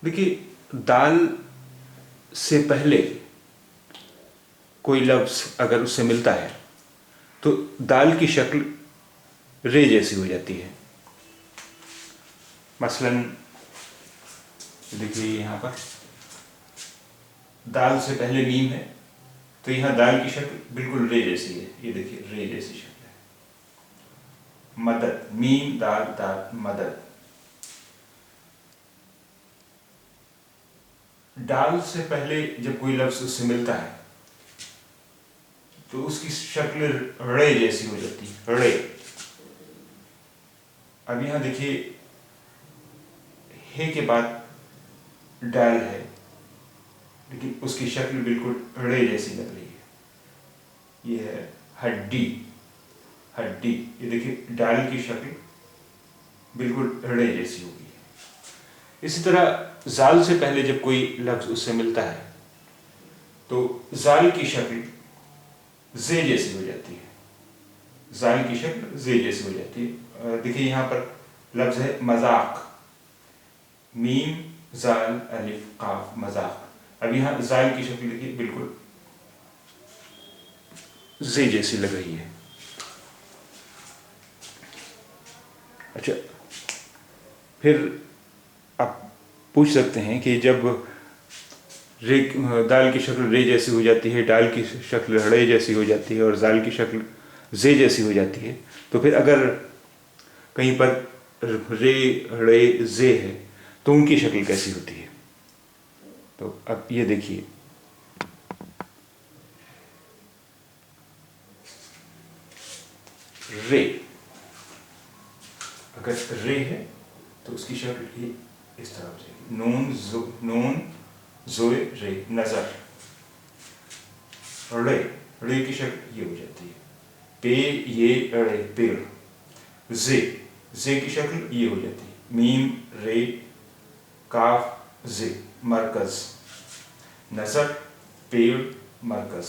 देखिए दाल से पहले कोई लफ्ज़ अगर उससे मिलता है तो दाल की शक्ल रे जैसी हो जाती है। मसलन देखिए यहाँ पर दाल से पहले मीम है तो यहाँ दाल की शक्ल बिल्कुल रे जैसी है। ये देखिए रे जैसी शक्ल है। मदद, मीम दाल दाल मदद। दाल से पहले जब कोई लफ्ज़ उससे मिलता है तो उसकी शक्ल रे जैसी हो जाती है, रे। अब यहाँ देखिए हे के बाद डाल है लेकिन उसकी शक्ल बिल्कुल रे जैसी लग रही है। ये है हड्डी, हड्डी। ये देखिए डाल की शक्ल बिल्कुल रे जैसी होगी। इसी तरह जाल से पहले जब कोई लफ्ज़ उससे मिलता है तो जाल की शक्ल जे जैसी हो जाती है। जाल की शक्ल जे जैसी हो जाती है। देखिए यहाँ पर लफ्ज़ है मजाक, मीम जाल अलिफ काफ मजाक। अब यहाँ जाल की शक्ल देखिए बिल्कुल जे जैसी लग रही है। अच्छा, फिर आप पूछ सकते हैं कि जब रे दाल की शक्ल रे जैसी हो जाती है, डाल की शक्ल रे जैसी हो जाती है और जाल की शक्ल जे जैसी हो जाती है तो फिर अगर कहीं पर रे रे जे है तो उनकी शक्ल कैसी होती है। तो अब ये देखिए रे, अगर रे है तो उसकी शक्ल ये इस तरह हो जाएगी। नून जोए रे नजर। रे, रे की शक्ल ये हो जाती है। पे ये रे पेड़। जे, जे की शक्ल ये हो जाती है। मीम रे काफ जे मरकज। नजर पेड़ मरकज।